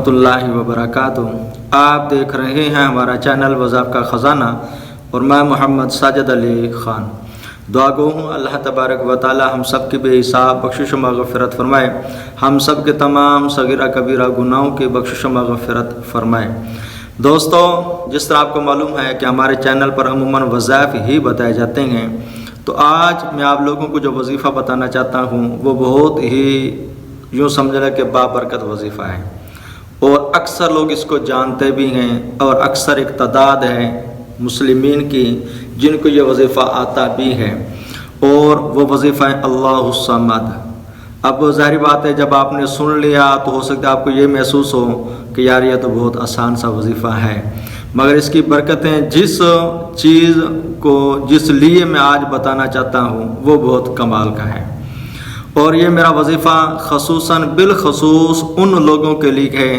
रहमतुल्लाहि व बरकातुहू। आप देख रहे हैं हमारा चैनल वज़ाफ़ का ख़ज़ाना और मैं मोहम्मद साजिद अली ख़ान। दुआ गो हूँ अल्लाह तबारक व तआला हम सब की बेहिसाब बख्शिश व मग़फ़िरत फ़रमाए, हम सब के तमाम सगीरा कबीरा गुनाहों की बख्शिश व मग़फ़िरत फ़रमाए। दोस्तों, जिस तरह आपको मालूम है कि हमारे चैनल पर अमूमन वज़ाइफ़ ही बताए जाते हैं, तो आज मैं आप लोगों को जो वजीफ़ा बताना चाहता हूँ वो बहुत ही यूँ समझ लें कि बाबरकत वजीफ़ा है और अक्सर लोग इसको जानते भी हैं और अक्सर एक तादाद है मुस्लिमीन की जिनको ये वजीफ़ा आता भी है और वो वजीफ़ा है अल्लाहु सम्मद। अब ज़ाहिर बात है जब आपने सुन लिया तो हो सकता है आपको ये महसूस हो कि यार ये तो बहुत आसान सा वजीफ़ा है, मगर इसकी बरकतें जिस चीज़ को जिस लिए मैं आज बताना चाहता हूँ वो बहुत कमाल का है। और ये मेरा वजीफ़ा ख़ुसूसन बिलख़ुसूस उन लोगों के लिए है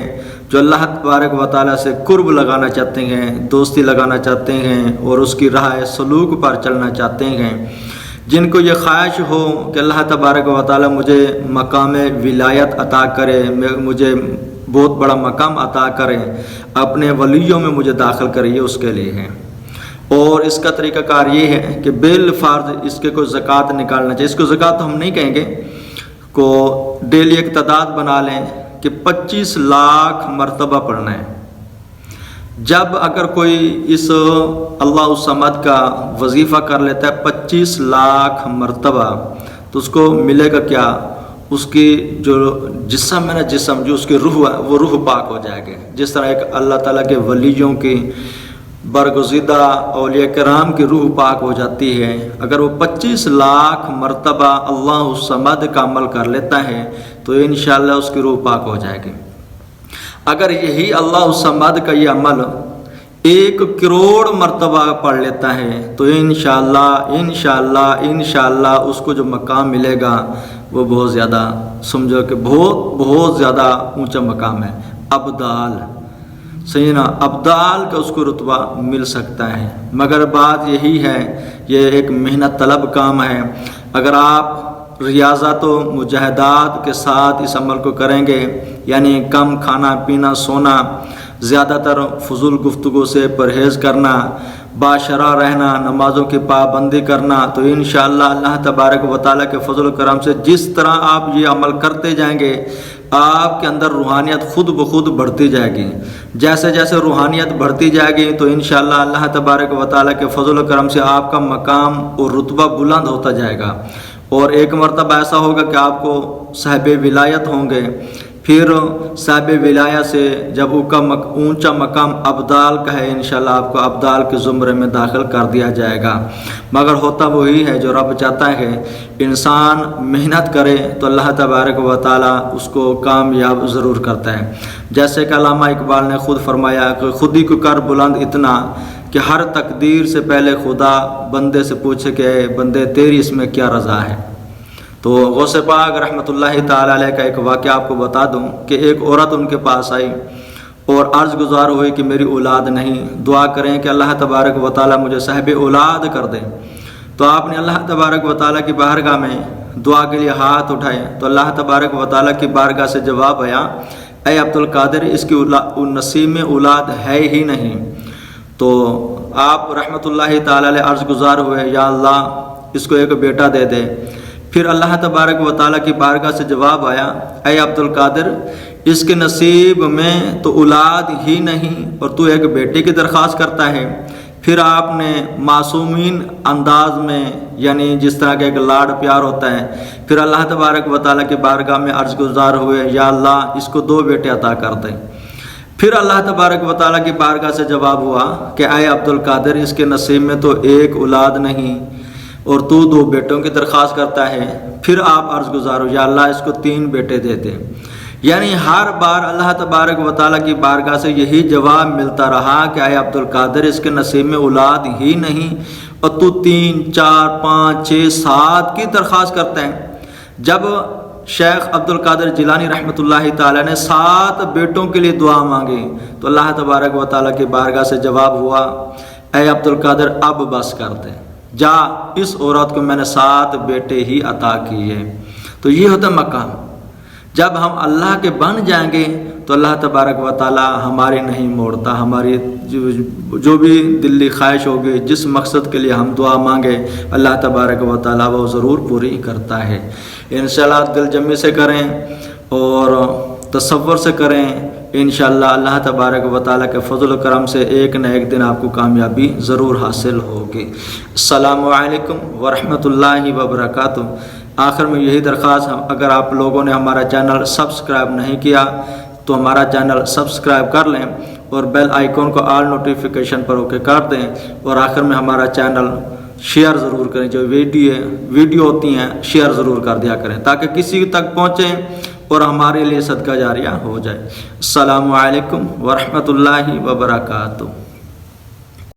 जो अल्लाह तबारक व तआला से कुर्ब लगाना चाहते हैं, दोस्ती लगाना चाहते हैं और उसकी राह सलूक पर चलना चाहते हैं, जिनको ये ख्वाहिश हो कि अल्लाह तबारक व तआला मुझे मकाम विलायत अता करे, मुझे बहुत बड़ा मकाम अता करे, अपने वलियों में मुझे दाखिल करे, ये उसके लिए है। और इसका तरीक़ाकार ये है कि बिल फ़र्ज़ इसके को ज़कात निकालना चाहिए। इसको ज़कात तो हम नहीं कहेंगे, को डेली एक तादाद बना लें कि 25 लाख मरतबा पढ़ना है। जब अगर कोई इस अल्लाहु समद का वजीफ़ा कर लेता है 25 लाख मरतबा, तो उसको मिलेगा क्या? उसकी जो जिस्म है ना, जिस्म जो उसकी रूह है वो रूह पाक हो जाएगी। जिस तरह एक अल्लाह ताला के वलियों की बरगुज़ीदा औलिया किराम की रूह पाक हो जाती है, अगर वो 25 लाख मरतबा अल्लाहु समद का अमल कर लेता है तो इंशाअल्लाह उसकी रूह पाक हो जाएगी। अगर यही अल्लाहु समद का ये अमल 1 करोड़ मरतबा पढ़ लेता है तो इंशाअल्लाह उसको जो मकाम मिलेगा वो बहुत ज़्यादा, समझो कि बहुत ज़्यादा ऊंचा मकाम है। अब्दाल, सही ना, अब्दाल का उसको रुतबा मिल सकता है। मगर बात यही है, ये एक मेहनत तलब काम है। अगर आप रियाज़त व मुजाहदात के साथ इस अमल को करेंगे, यानी कम खाना पीना सोना, ज़्यादातर फजूल गुफ्तगू से परहेज़ करना, बाशरा रहना, नमाज़ों की पाबंदी करना, तो इंशाअल्लाह अल्लाह तबारक व तआला के फजल करम से जिस तरह आप ये अमल करते जाएंगे आपके अंदर रूहानियत खुद ब खुद बढ़ती जाएगी। जैसे जैसे रूहानियत बढ़ती जाएगी तो इंशाअल्लाह अल्लाह तबारक व तआला के फजल करम से आपका मकाम और रुतबा बुलंद होता जाएगा। और एक मरतबा ऐसा होगा कि आपको साहिब विलायत होंगे, फिर साहिब विलायत से जब उसका ऊंचा मकाम अब्दाल का है, इंशाअल्लाह आपको अब्दाल के ज़ुमरे में दाखिल कर दिया जाएगा। मगर होता वही है जो रब चाहता है, इंसान मेहनत करे तो अल्लाह तबारक व तआला उसको कामयाब ज़रूर करता है। जैसे कि अल्लामा इकबाल ने खुद फरमाया कि खुद ही को कर बुलंद इतना कि हर तकदीर से पहले खुदा बंदे से पूछे कि बंदे तेरी इसमें क्या रज़ा है। तो गौसे पाक रहमतुल्लाहि ताला अलैह का एक वाक़या आपको बता दूं कि एक औरत उनके पास आई और अर्ज़ गुज़ार हुई कि मेरी औलाद नहीं, दुआ करें कि अल्लाह तबारक व तआला मुझे साहिब औलाद कर दे। तो आपने अल्लाह तबारक व तआला की बारगाह में दुआ के लिए हाथ उठाए तो अल्लाह तबारक व तआला की बारगाह से जवाब आया, ऐ अब्दुल कादिर, इसकी नसीब में औलाद है ही नहीं। तो आप रहमतुल्लाहि ताला अलैह अर्ज़ गुज़ार हुए, या अल्लाह इसको एक बेटा दे दे। फिर अल्लाह तबारक व तआला की बारगाह से जवाब आया, ऐ अब्दुल कादिर, इसके नसीब में तो औलाद ही नहीं और तू एक बेटे की दरख्वास्त करता है। फिर आपने मासूमीन अंदाज में, यानी जिस तरह का एक लाड प्यार होता है, फिर अल्लाह तबारक व तआला की बारगाह में अर्ज़ गुज़ार हुए, या अल्लाह इसको 2 बेटे अता कर दे। फिर अल्लाह तबारक व तआला की बारगाह से जवाब हुआ कि ऐ अब्दुल कादिर, इसके नसीब में तो एक औलाद नहीं और तू 2 बेटों की दरख्वास्त करता है। फिर आप अर्ज़ गुज़ार हो, या अल्लाह इसको 3 बेटे दे दे। यानी हर बार अल्लाह तबारक व तआला की बारगाह से यही जवाब मिलता रहा कि ऐ अब्दुल कादिर, इसके नसीब में औलाद ही नहीं और तू 3, 4, 5, 6, 7 की दरख्वास्त करता है। जब शेख अब्दुल कादिर जिलानी रहमतुल्लाहि ताला ने 7 बेटों के लिए दुआ मांगी तो अल्लाह तबारक व तआला की बारगाह से जवाब हुआ, ऐ अब्दुल कादिर, अब बस कर दे, जा, इस औरत को मैंने 7 बेटे ही अता किए। तो ये होता मकाम। जब हम अल्लाह के बन जाएंगे تو اللہ تبارک و تعالی ہماری نہیں موڑتا، ہماری جو بھی دلی خواہش ہوگی، جس مقصد کے لیے ہم دعا مانگے، اللہ تبارک و تعالی وہ ضرور پوری کرتا ہے۔ انشاءاللہ دل جمی سے کریں اور تصور سے کریں، انشاءاللہ اللہ تبارک و تعالیٰ کے فضل و کرم سے ایک نہ ایک دن آپ کو کامیابی ضرور حاصل ہوگی۔ السلام علیکم ورحمۃ اللہ وبرکاتہ۔ آخر میں یہی درخواست، اگر آپ لوگوں نے ہمارا چینل سبسکرائب نہیں کیا تو ہمارا چینل سبسکرائب کر لیں اور بیل آئیکن کو آل نوٹیفیکیشن پر اوکے کر دیں، اور آخر میں ہمارا چینل شیئر ضرور کریں، جو ویڈیو ہوتی ہیں شیئر ضرور کر دیا کریں تاکہ کسی تک پہنچیں اور ہمارے لیے صدقہ جاریہ ہو جائے۔ السلام علیکم ورحمۃ اللہ وبرکاتہ۔